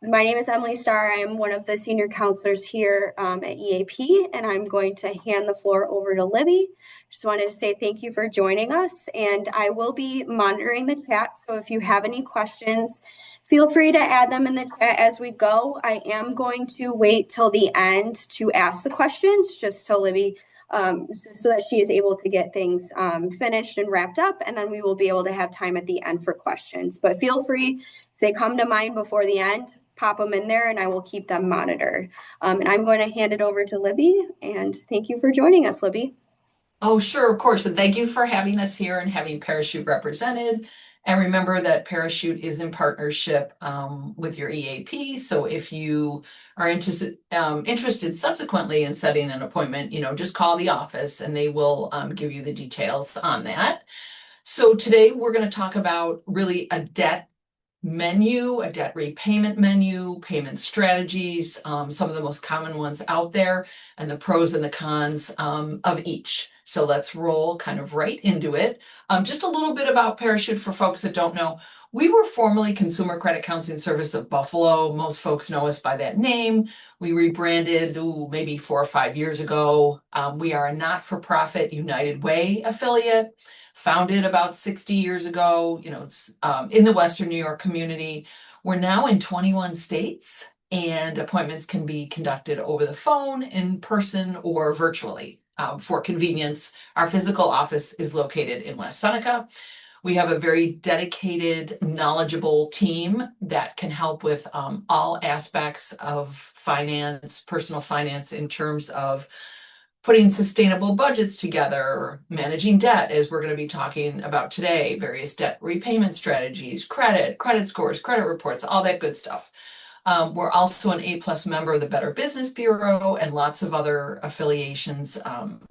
My name is Emily Starr. I'm one of the senior counselors here at EAP, and I'm going to hand the floor over to Libby. Just wanted to say thank you for joining us, and I will be monitoring the chat. So if you have any questions, feel free to add them in the chat as we go. I am going to wait till the end to ask the questions, just so Libby, so that she is able to get things finished and wrapped up, and then we will be able to have time at the end for questions. But feel free, if they come to mind before the end, pop them in there and I will keep them monitored. And I'm going to hand it over to Libby, and thank you for joining us, Libby. Oh, sure, of course. And thank you for having us here and having Parachute represented. And remember that Parachute is in partnership with your EAP. So if you are interested subsequently in setting an appointment, just call the office and they will give you the details on that. So today we're going to talk about really a debt menu, a debt repayment menu, payment strategies, some of the most common ones out there, and the pros and the cons of each. So let's roll kind of right into it. Just a little bit about Parachute for folks that don't know. We were formerly Consumer Credit Counseling Service of Buffalo. Most folks know us by that name. We rebranded maybe 4 or 5 years ago. We are a not-for-profit United Way affiliate, founded about 60 years ago, in the Western New York community. We're now in 21 states, and appointments can be conducted over the phone, in person, or virtually. For convenience, our physical office is located in West Seneca. We have a very dedicated, knowledgeable team that can help with all aspects of finance, personal finance, in terms of putting sustainable budgets together, managing debt, as we're going to be talking about today, various debt repayment strategies, credit scores, credit reports, all that good stuff. We're also an A+ member of the Better Business Bureau and lots of other affiliations,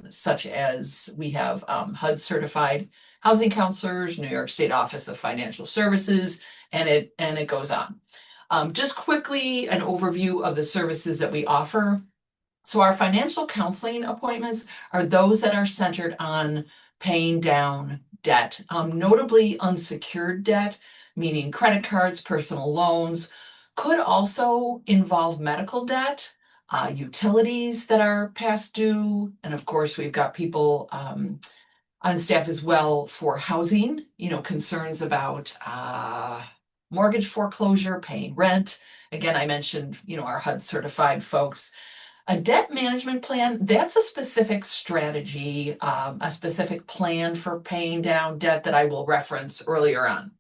such as we have HUD certified housing counselors, New York State Office of Financial Services, and it goes on. Just quickly, an overview of the services that we offer. So our financial counseling appointments are those that are centered on paying down debt, notably unsecured debt, meaning credit cards, personal loans, could also involve medical debt, utilities that are past due, and of course we've got people on staff as well for housing, concerns about mortgage foreclosure, paying rent. Again, I mentioned, our HUD certified folks. A debt management plan, that's a specific strategy, a specific plan for paying down debt that I will reference earlier on.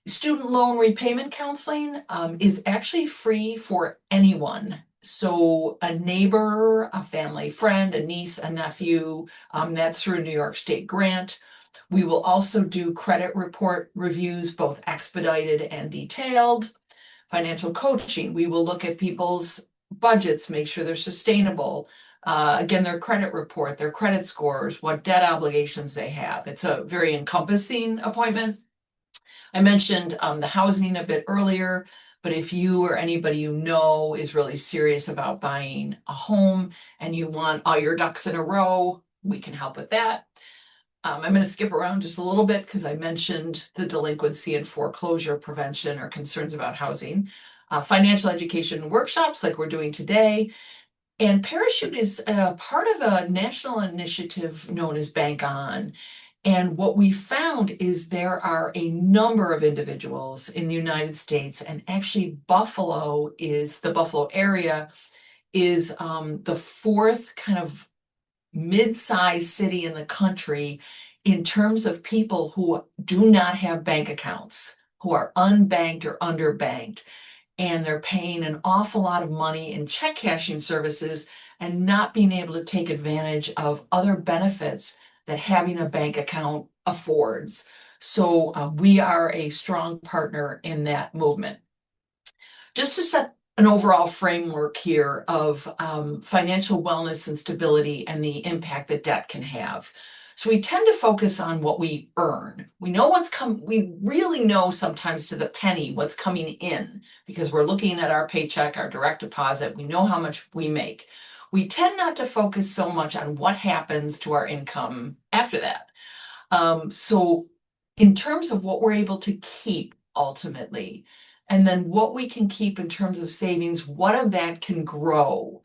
Student loan repayment counseling is actually free for anyone. So a neighbor, a family friend, a niece, a nephew, that's through a New York State grant. We will also do credit report reviews, both expedited and detailed. Financial coaching, we will look at people's budgets, make sure they're sustainable. Again, their credit report, their credit scores, what debt obligations they have. It's a very encompassing appointment. I mentioned the housing a bit earlier, but if you or anybody you know is really serious about buying a home and you want all your ducks in a row, we can help with that. I'm going to skip around just a little bit because I mentioned the delinquency and foreclosure prevention or concerns about housing. Financial education workshops like we're doing today. And Parachute is part of a national initiative known as Bank On. And what we found is there are a number of individuals in the United States, and actually the Buffalo area is the 4th kind of mid-sized city in the country in terms of people who do not have bank accounts, who are unbanked or underbanked, and they're paying an awful lot of money in check cashing services and not being able to take advantage of other benefits that having a bank account affords. So we are a strong partner in that movement. Just to set an overall framework here of financial wellness and stability and the impact that debt can have. So we tend to focus on what we earn. We really know sometimes to the penny what's coming in because we're looking at our paycheck, our direct deposit. We know how much we make. We tend not to focus so much on what happens to our income after that. So in terms of what we're able to keep ultimately, and then what we can keep in terms of savings, what of that can grow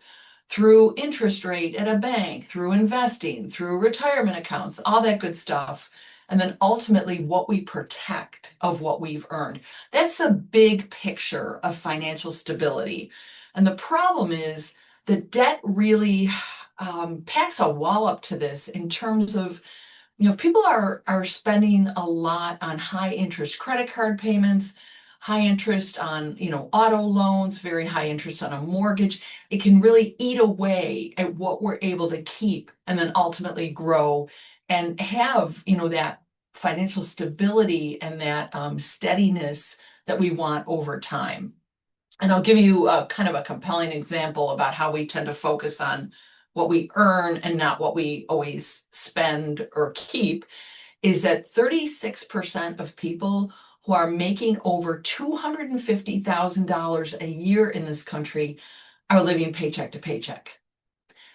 through interest rate at a bank, through investing, through retirement accounts, all that good stuff. And then ultimately what we protect of what we've earned. That's a big picture of financial stability. And the problem is that debt really packs a wallop to this in terms of, if people are spending a lot on high interest credit card payments, high interest on, auto loans, very high interest on a mortgage, it can really eat away at what we're able to keep and then ultimately grow and have, that financial stability and that steadiness that we want over time. And I'll give you a kind of a compelling example about how we tend to focus on what we earn and not what we always spend or keep, is that 36% of people who are making over $250,000 a year in this country are living paycheck to paycheck.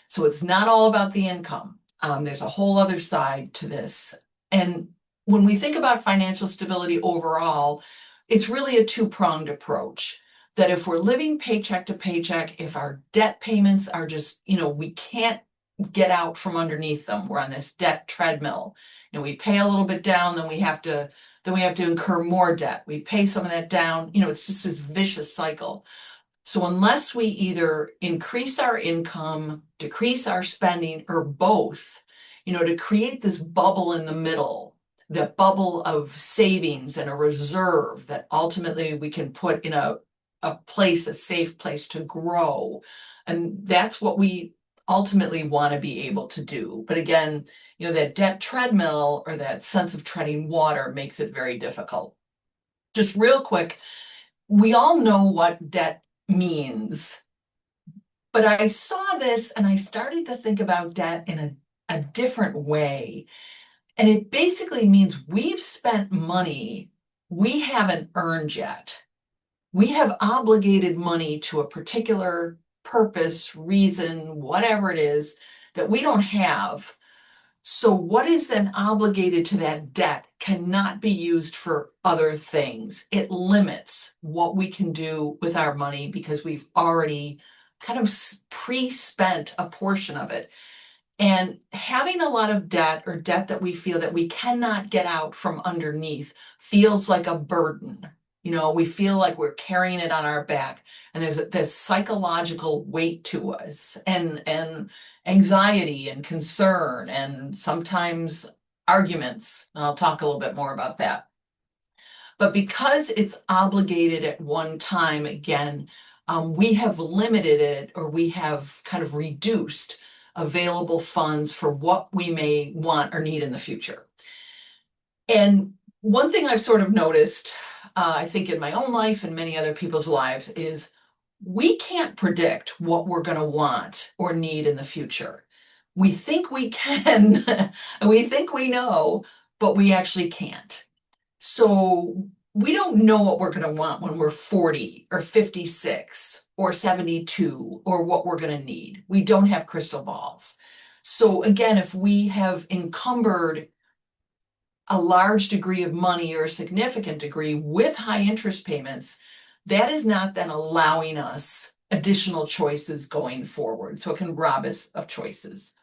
So it's not all about the income. There's a whole other side to this. And when we think about financial stability overall, it's really a two-pronged approach. That if we're living paycheck to paycheck, if our debt payments are just, we can't get out from underneath them. We're on this debt treadmill. We pay a little bit down, then we have to incur more debt. We pay some of that down. It's just this vicious cycle. So unless we either increase our income, decrease our spending, or both, to create this bubble in the middle, that bubble of savings and a reserve that ultimately we can put in a place, a safe place to grow. And that's what we ultimately want to be able to do. But again, that debt treadmill or that sense of treading water makes it very difficult. Just real quick, we all know what debt means, but I saw this and I started to think about debt in a different way. And it basically means we've spent money we haven't earned yet. We have obligated money to a particular purpose, reason, whatever it is that we don't have. So what is then obligated to that debt cannot be used for other things. It limits what we can do with our money because we've already kind of pre-spent a portion of it. And having a lot of debt or debt that we feel that we cannot get out from underneath feels like a burden. We feel like we're carrying it on our back, and there's this psychological weight to us, and anxiety and concern, and sometimes arguments. And I'll talk a little bit more about that. But because it's obligated at one time, again, we have limited it, or we have kind of reduced available funds for what we may want or need in the future. And one thing I've sort of noticed, I think in my own life and many other people's lives, is we can't predict what we're going to want or need in the future. We think we can, and we think we know, but we actually can't. So we don't know what we're going to want when we're 40 or 56 or 72 or what we're going to need. We don't have crystal balls. So again, if we have encumbered a large degree of money or a significant degree with high interest payments, that is not then allowing us additional choices going forward. So it can rob us of choices.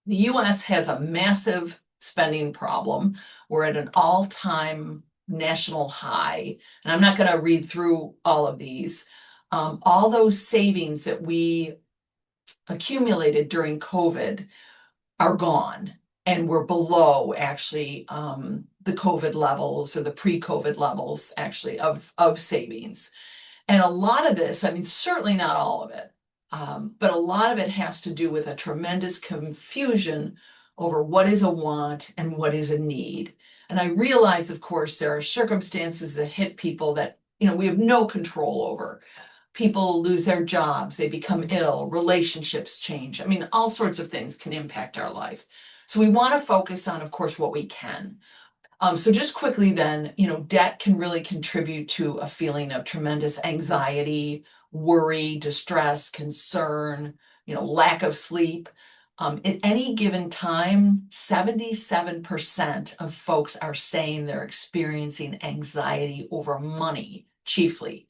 The US has a massive spending problem. We're at an all-time national high. And I'm not going to read through all of these. All those savings that we accumulated during COVID are gone. And we're below actually the COVID levels or the pre-COVID levels actually of savings. And a lot of this, I mean, certainly not all of it, but a lot of it has to do with a tremendous confusion over what is a want and what is a need. And I realize, of course, there are circumstances that hit people that, we have no control over. People lose their jobs, they become ill, relationships change. I mean, all sorts of things can impact our life. So we want to focus on, of course, what we can. So just quickly then, debt can really contribute to a feeling of tremendous anxiety, worry, distress, concern, lack of sleep. At any given time, 77% of folks are saying they're experiencing anxiety over money chiefly.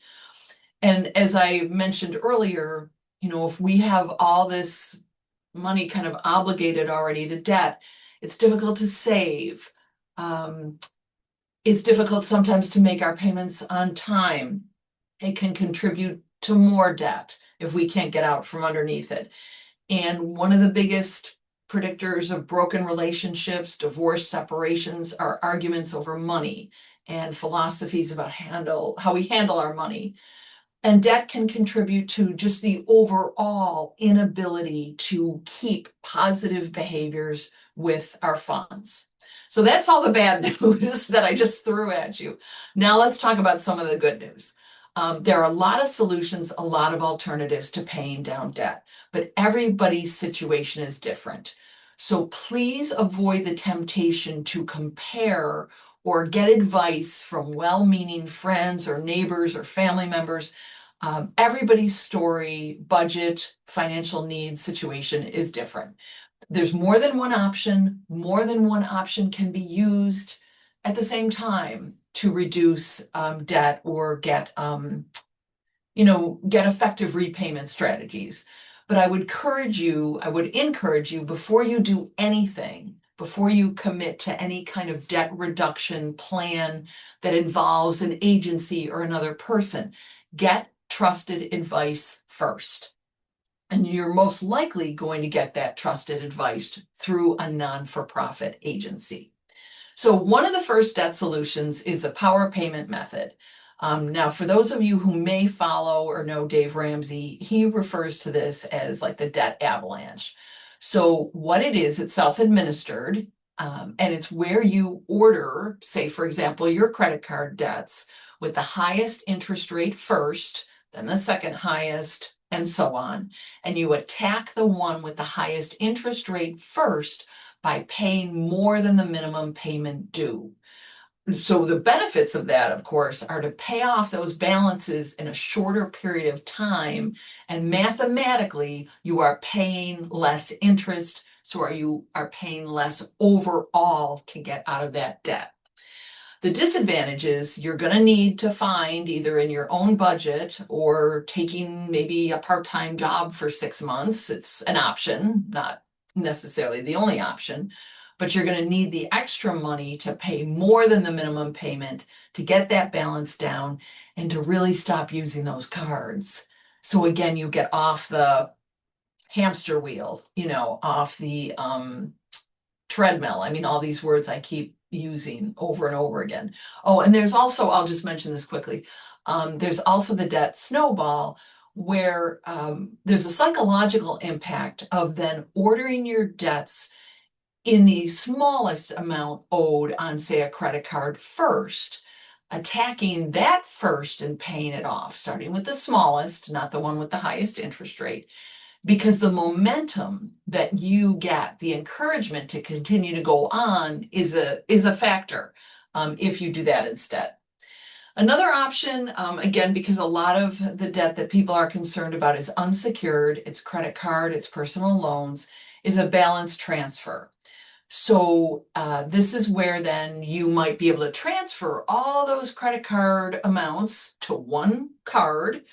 And as I mentioned earlier, if we have all this money kind of obligated already to debt, it's difficult to save. Um, it's difficult sometimes to make our payments on time. It can contribute to more debt if we can't get out from underneath it. And one of the biggest predictors of broken relationships, divorce, separations, are arguments over money and philosophies about how we handle our money. And debt can contribute to just the overall inability to keep positive behaviors with our funds. So that's all the bad news that I just threw at you. Now let's talk about some of the good news. There are a lot of solutions, a lot of alternatives to paying down debt, but everybody's situation is different. So please avoid the temptation to compare or get advice from well-meaning friends or neighbors or family members. Everybody's story, budget, financial needs, situation is different. There's more than one option. More than one option can be used at the same time to reduce debt or get effective repayment strategies. But I would encourage you before you do anything, before you commit to any kind of debt reduction plan that involves an agency or another person, get trusted advice first. And you're most likely going to get that trusted advice through a non-for-profit agency. So one of the first debt solutions is a power payment method. Now, for those of you who may follow or know Dave Ramsey, he refers to this as like the debt avalanche. So what it is, it's self-administered, and it's where you order, say, for example, your credit card debts with the highest interest rate first, then the second highest, and so on. And you attack the one with the highest interest rate first by paying more than the minimum payment due. So the benefits of that, of course, are to pay off those balances in a shorter period of time. And mathematically, you are paying less interest. So you are paying less overall to get out of that debt. The disadvantage is you're going to need to find either in your own budget or taking maybe a part-time job for 6 months. It's an option, not necessarily the only option, but you're going to need the extra money to pay more than the minimum payment to get that balance down and to really stop using those cards. So again, you get off the hamster wheel, off the treadmill. I mean, all these words I keep using over and over again. Oh, and there's also, I'll just mention this quickly. There's also the debt snowball, where there's a psychological impact of then ordering your debts in the smallest amount owed on, say, a credit card first, attacking that first and paying it off, starting with the smallest, not the one with the highest interest rate, because the momentum that you get, the encouragement to continue to go on is a factor if you do that instead. Another option, again, because a lot of the debt that people are concerned about is unsecured, it's credit card, it's personal loans, is a balance transfer. So this is where then you might be able to transfer all those credit card amounts to one card,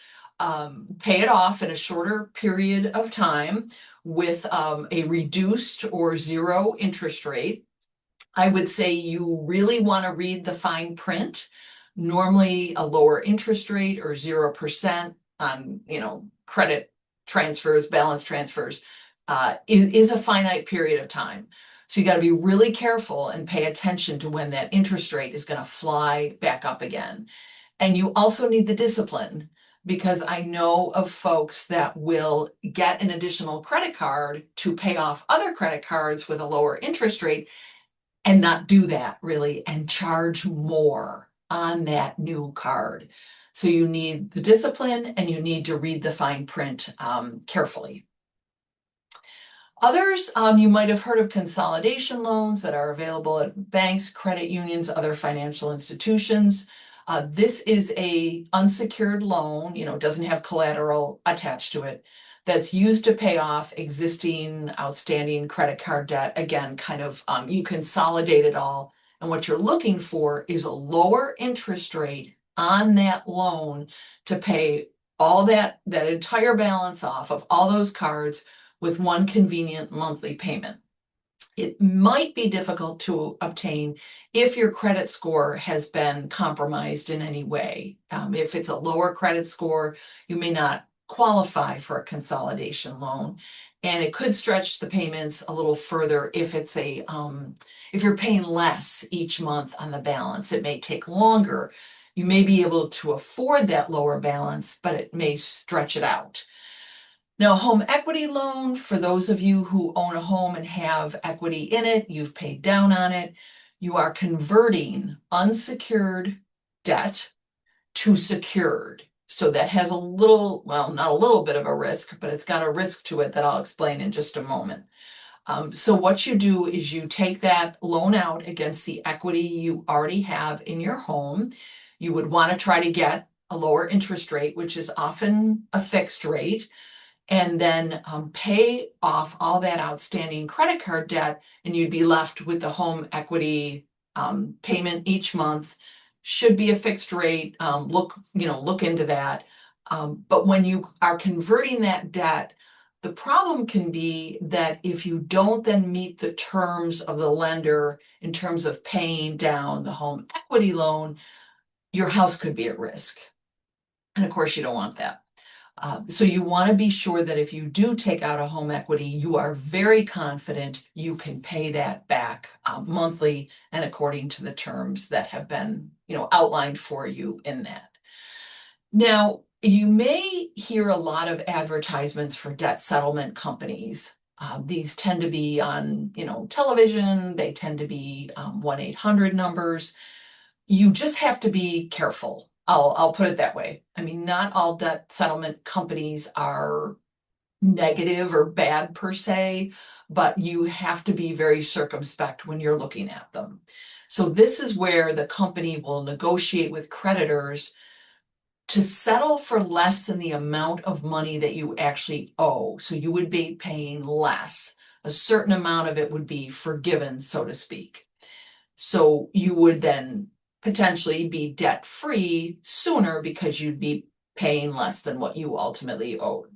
pay it off in a shorter period of time with a reduced or zero interest rate. I would say you really want to read the fine print. Normally a lower interest rate or 0% on, credit transfers, balance transfers, is a finite period of time. So you got to be really careful and pay attention to when that interest rate is going to fly back up again. And you also need the discipline, because I know of folks that will get an additional credit card to pay off other credit cards with a lower interest rate and not do that really and charge more on that new card. So you need the discipline and you need to read the fine print carefully. Others, you might have heard of consolidation loans that are available at banks, credit unions, other financial institutions. This is a unsecured loan, doesn't have collateral attached to it, that's used to pay off existing outstanding credit card debt. Again, kind of you consolidate it all. And what you're looking for is a lower interest rate on that loan to pay all that entire balance off of all those cards with one convenient monthly payment. It might be difficult to obtain if your credit score has been compromised in any way. If it's a lower credit score, you may not qualify for a consolidation loan. And it could stretch the payments a little further if it's if you're paying less each month on the balance. It may take longer. You may be able to afford that lower balance, but it may stretch it out. Now, home equity loan, for those of you who own a home and have equity in it, you've paid down on it, you are converting unsecured debt to secured. So that has a little, well, not a little bit of a risk, but it's got a risk to it that I'll explain in just a moment. So what you do is you take that loan out against the equity you already have in your home. You would want to try to get a lower interest rate, which is often a fixed rate, and then pay off all that outstanding credit card debt, and you'd be left with the home equity payment each month. Should be a fixed rate. Look into that. But when you are converting that debt, the problem can be that if you don't then meet the terms of the lender in terms of paying down the home equity loan, your house could be at risk. And of course, you don't want that. So you want to be sure that if you do take out a home equity, you are very confident you can pay that back monthly and according to the terms that have been, outlined for you in that. Now, you may hear a lot of advertisements for debt settlement companies. These tend to be on, television. They tend to be 1-800 numbers. You just have to be careful. I'll put it that way. I mean, not all debt settlement companies are negative or bad per se, but you have to be very circumspect when you're looking at them. So this is where the company will negotiate with creditors to settle for less than the amount of money that you actually owe. So you would be paying less. A certain amount of it would be forgiven, so to speak. So you would then potentially be debt-free sooner because you'd be paying less than what you ultimately owed.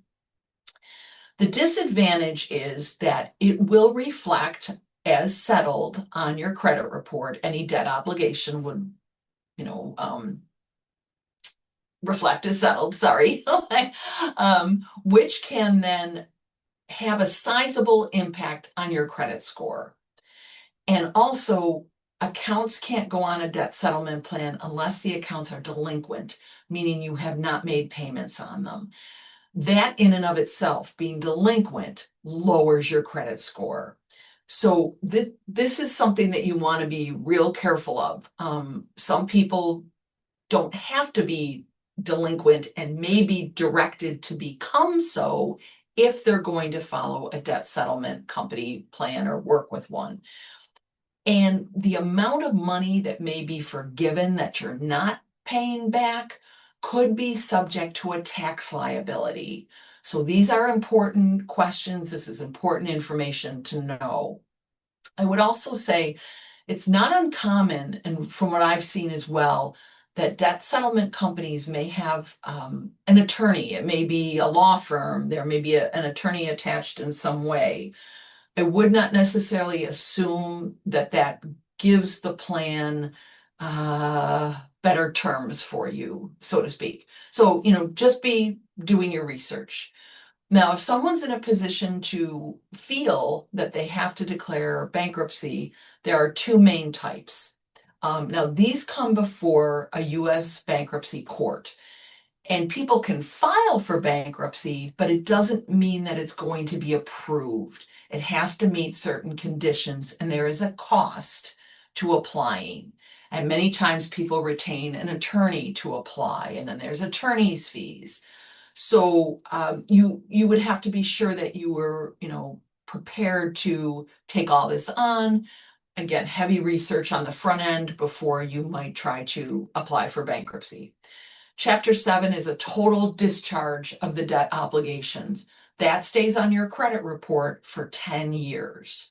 The disadvantage is that it will reflect as settled on your credit report. Any debt obligation would, reflect as settled, sorry, which can then have a sizable impact on your credit score. And also, accounts can't go on a debt settlement plan unless the accounts are delinquent, meaning you have not made payments on them. That in and of itself, being delinquent, lowers your credit score. So this is something that you want to be real careful of. Some people don't have to be delinquent and may be directed to become so if they're going to follow a debt settlement company plan or work with one. And the amount of money that may be forgiven that you're not paying back could be subject to a tax liability. So these are important questions. This is important information to know. I would also say it's not uncommon, and from what I've seen as well, that debt settlement companies may have an attorney. It may be a law firm. There may be an attorney attached in some way. I would not necessarily assume that that gives the plan better terms for you, so to speak. So, just be doing your research. Now, if someone's in a position to feel that they have to declare bankruptcy, there are two main types. Now, these come before a U.S. bankruptcy court. And people can file for bankruptcy, but it doesn't mean that it's going to be approved. It has to meet certain conditions, and there is a cost to applying. And many times people retain an attorney to apply, and then there's attorney's fees. So you would have to be sure that you were, prepared to take all this on. Again, heavy research on the front end before you might try to apply for bankruptcy. Chapter 7 is a total discharge of the debt obligations. That stays on your credit report for 10 years.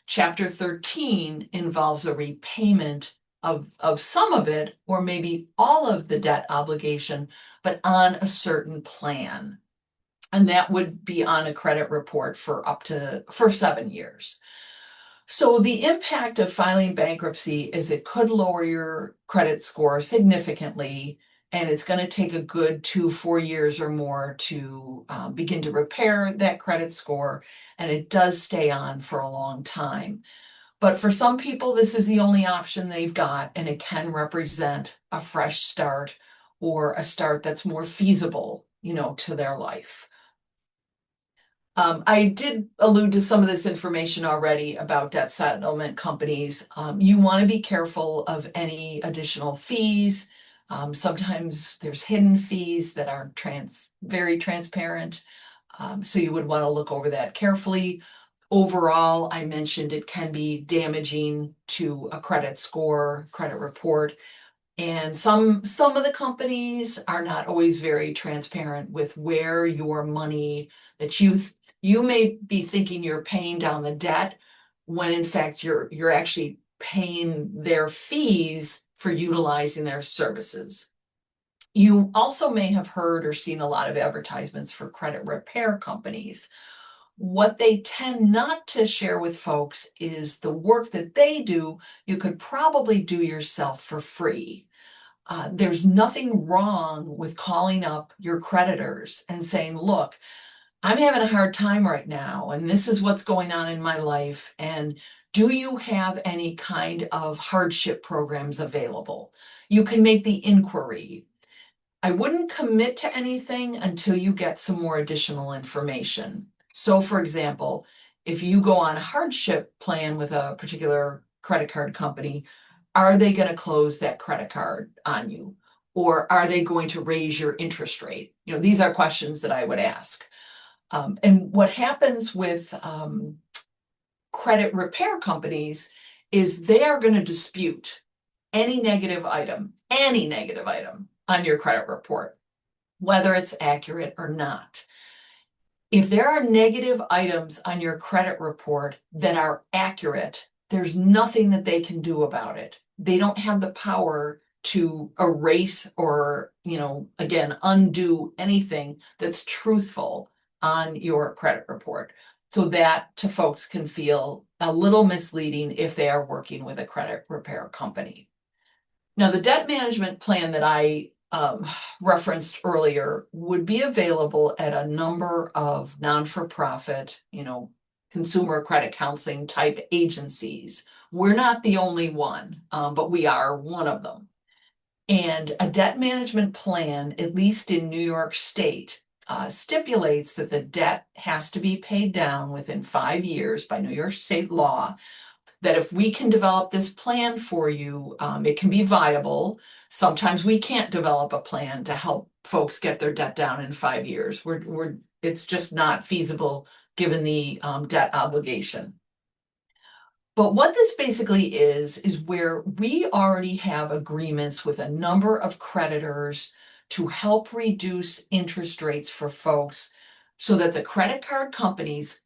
Chapter 13 involves a repayment of some of it, or maybe all of the debt obligation, but on a certain plan. And that would be on a credit report for 7 years. So the impact of filing bankruptcy is it could lower your credit score significantly, and it's going to take a good 2, 4 years or more to begin to repair that credit score, and it does stay on for a long time. But for some people, this is the only option they've got, and it can represent a fresh start or a start that's more feasible, to their life. I did allude to some of this information already about debt settlement companies. You want to be careful of any additional fees. Sometimes there's hidden fees that are very transparent. So you would want to look over that carefully. Overall, I mentioned it can be damaging to a credit score, credit report. And some of the companies are not always very transparent with where your money that you may be thinking you're paying down the debt, when in fact you're actually paying their fees for utilizing their services. You also may have heard or seen a lot of advertisements for credit repair companies. What they tend not to share with folks is the work that they do, you could probably do yourself for free. There's nothing wrong with calling up your creditors and saying, look, I'm having a hard time right now, and this is what's going on in my life. And do you have any kind of hardship programs available? You can make the inquiry. I wouldn't commit to anything until you get some more additional information. So, for example, if you go on a hardship plan with a particular credit card company, are they going to close that credit card on you? Or are they going to raise your interest rate? These are questions that I would ask. And what happens with credit repair companies is they are going to dispute any negative item on your credit report, whether it's accurate or not. If there are negative items on your credit report that are accurate, there's nothing that they can do about it. They don't have the power to erase or, again, undo anything that's truthful on your credit report. So that to folks can feel a little misleading if they are working with a credit repair company. Now, the debt management plan that I referenced earlier would be available at a number of non-for-profit, consumer credit counseling type agencies. We're not the only one, but we are one of them. And a debt management plan, at least in New York State, stipulates that the debt has to be paid down within 5 years by New York State law. That if we can develop this plan for you, it can be viable. Sometimes we can't develop a plan to help folks get their debt down in 5 years. It's just not feasible given the debt obligation. But what this basically is where we already have agreements with a number of creditors to help reduce interest rates for folks so that the credit card companies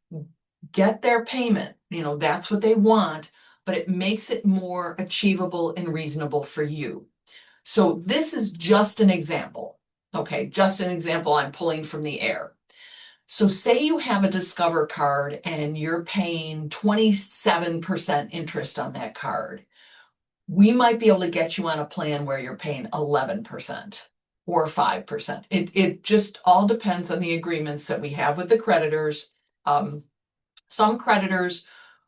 get their payment. That's what they want, but it makes it more achievable and reasonable for you. So this is just an example. Okay, just an example I'm pulling from the air. So say you have a Discover card and you're paying 27% interest on that card. We might be able to get you on a plan where you're paying 11% or 5%. It just all depends on the agreements that we have with the creditors. Some creditors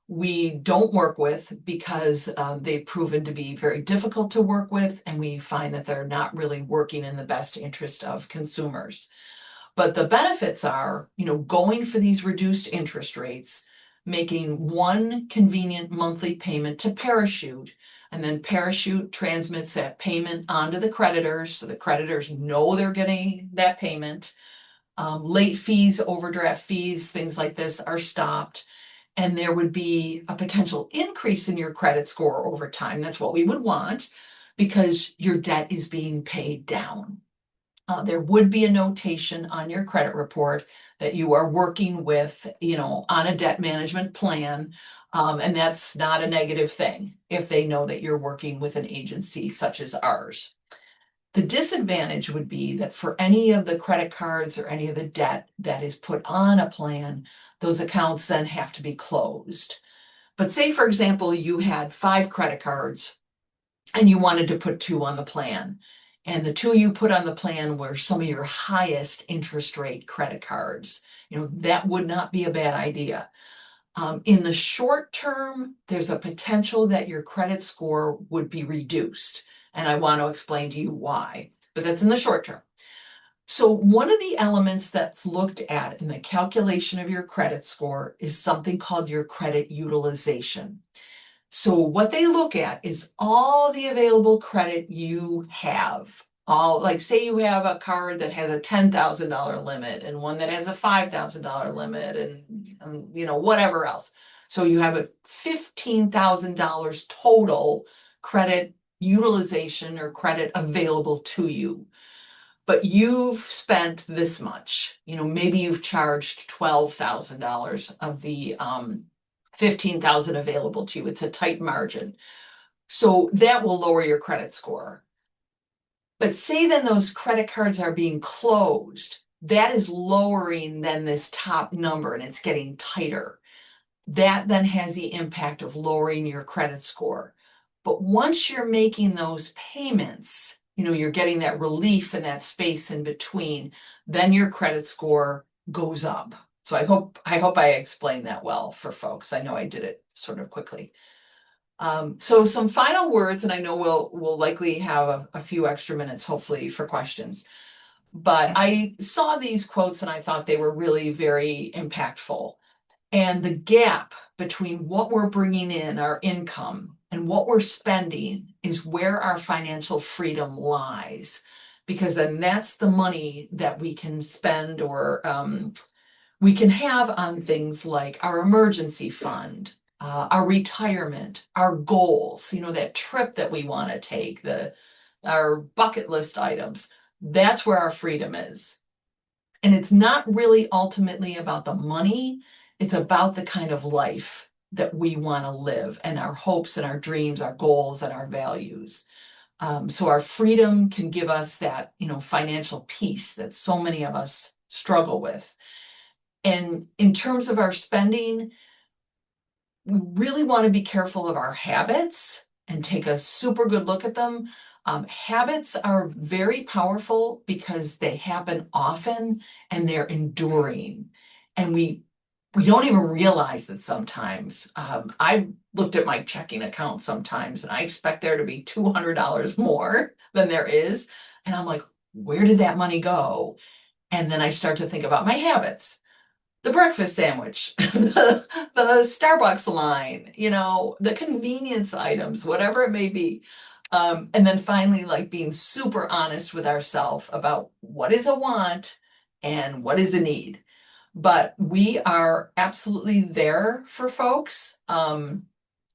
we don't work with because they've proven to be very difficult to work with, and we find that they're not really working in the best interest of consumers. But the benefits are, going for these reduced interest rates, making one convenient monthly payment to Parachute, and then Parachute transmits that payment onto the creditors, so the creditors know they're getting that payment. Late fees, overdraft fees, things like this are stopped. And there would be a potential increase in your credit score over time. That's what we would want because your debt is being paid down. There would be a notation on your credit report that you are working with, on a debt management plan. And that's not a negative thing. if they know that you're working with an agency such as ours. The disadvantage would be that for any of the credit cards or any of the debt that is put on a plan, those accounts then have to be closed. But say, for example, you had 5 credit cards and you wanted to put 2 on the plan. And the 2 you put on the plan were some of your highest interest rate credit cards. That would not be a bad idea. In the short term, there's a potential that your credit score would be reduced. And I want to explain to you why, but that's in the short term. So one of the elements that's looked at in the calculation of your credit score is something called your credit utilization. So what they look at is all the available credit you have. Like say you have a card that has a $10,000 limit and one that has a $5,000 limit and whatever else. So you have a $15,000 total credit utilization or credit available to you. But you've spent this much, maybe you've charged $12,000 of the 15,000 available to you. It's a tight margin. So that will lower your credit score. But say then those credit cards are being closed, that is lowering then this top number and it's getting tighter. That then has the impact of lowering your credit score. But once you're making those payments, you're getting that relief and that space in between, then your credit score goes up. So I hope I explained that well for folks. I know I did it sort of quickly. So some final words, and I know we'll likely have a few extra minutes, hopefully, for questions. But I saw these quotes and I thought they were really very impactful. And the gap between what we're bringing in, our income, and what we're spending is where our financial freedom lies. Because then that's the money that we can spend or we can have on things like our emergency fund, our retirement, our goals, that trip that we want to take, our bucket list items. That's where our freedom is. And it's not really ultimately about the money. It's about the kind of life that we want to live and our hopes and our dreams, our goals and our values. So our freedom can give us that, financial peace that so many of us struggle with. And in terms of our spending, we really want to be careful of our habits and take a super good look at them. Habits are very powerful because they happen often and they're enduring. And we don't even realize that sometimes. I looked at my checking account sometimes and I expect there to be $200 more than there is. And I'm like, where did that money go? And then I start to think about my habits. The breakfast sandwich, the Starbucks line, the convenience items, whatever it may be. And then finally, like being super honest with ourselves about what is a want and what is a need. But we are absolutely there for folks. And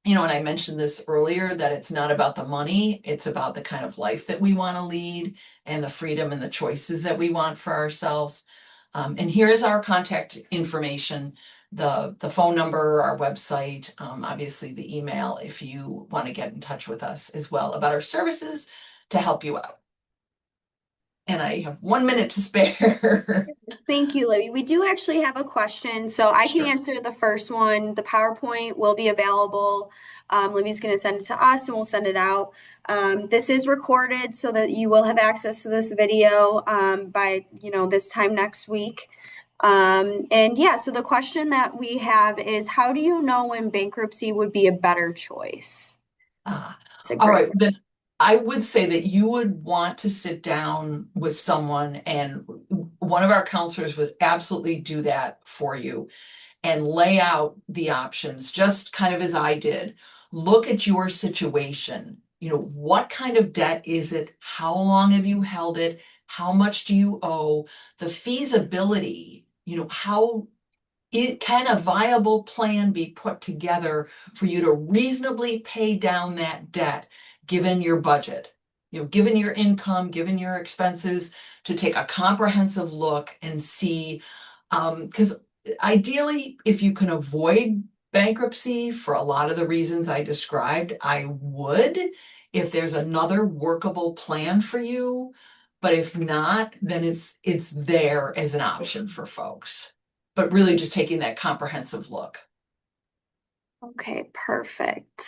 I mentioned this earlier that it's not about the money, it's about the kind of life that we want to lead and the freedom and the choices that we want for ourselves. And here is our contact information, the phone number, our website, obviously the email if you want to get in touch with us as well about our services to help you out. And I have 1 minute to spare. Thank you, Libby. We do actually have a question, so I can Sure. answer the first one. The PowerPoint will be available. Libby's going to send it to us and we'll send it out. This is recorded so that you will have access to this video by, this time next week. And yeah, so the question that we have is, how do you know when bankruptcy would be a better choice? It's a All great right, then I would say that you would want to sit down with someone, and one of our counselors would absolutely do that for you and lay out the options, just kind of as I did. Look at your situation. What kind of debt is it? How long have you held it? How much do you owe? The feasibility, how can a viable plan be put together for you to reasonably pay down that debt given your budget, given your income, given your expenses, to take a comprehensive look and see, because ideally, if you can avoid bankruptcy for a lot of the reasons I described, I would if there's another workable plan for you. But if not, then it's there as an option for folks. But really just taking that comprehensive look. Okay, perfect.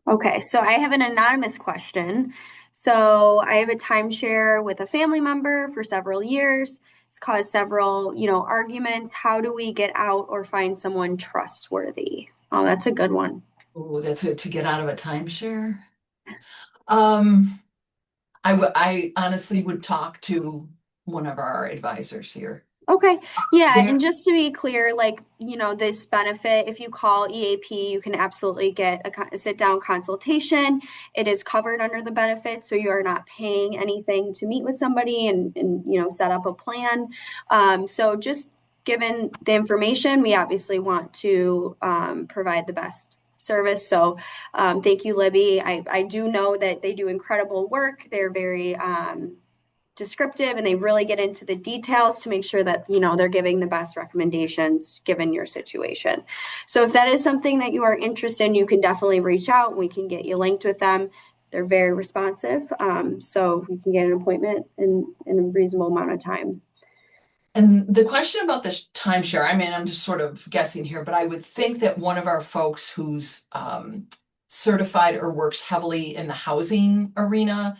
Okay, so I have an anonymous question. So I have a timeshare with a family member for several years. It's caused several, arguments. How do we get out or find someone trustworthy? Oh, that's a good one. Oh, that's it to get out of a timeshare. Um, I honestly would talk to one of our advisors here. Okay. Yeah. And There, just to be clear, like, this benefit, if you call EAP, you can absolutely get a sit down consultation. It is covered under the benefit, so you are not paying anything to meet with somebody and set up a plan. So just given the information, we obviously want to provide the best service. So thank you, Libby. I do know that they do incredible work. They're very, descriptive and they really get into the details to make sure that they're giving the best recommendations given your situation. So if that is something that you are interested in, you can definitely reach out. We can get you linked with them. They're very responsive, so you can get an appointment in a reasonable amount of time. and the question about this timeshare, I mean, I'm just sort of guessing here, but I would think that one of our folks who's certified or works heavily in the housing arena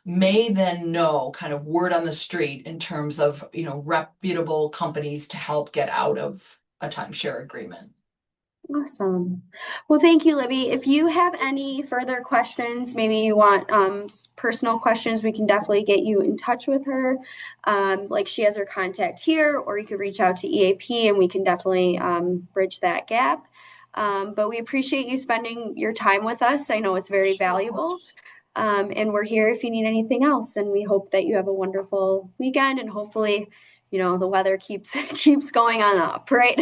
may then know kind of word on the street in terms of, reputable companies to help get out of a timeshare agreement. Awesome. Well, thank you, Libby. If you have any further questions, maybe you want personal questions, we can definitely get you in touch with her. Like she has her contact here, or you could reach out to EAP and we can definitely bridge that gap. But we appreciate you spending your time with us. I know it's very Sure, of valuable. course. And we're here if you need anything else. And we hope that you have a wonderful weekend and hopefully, the weather keeps keeps going on up, right?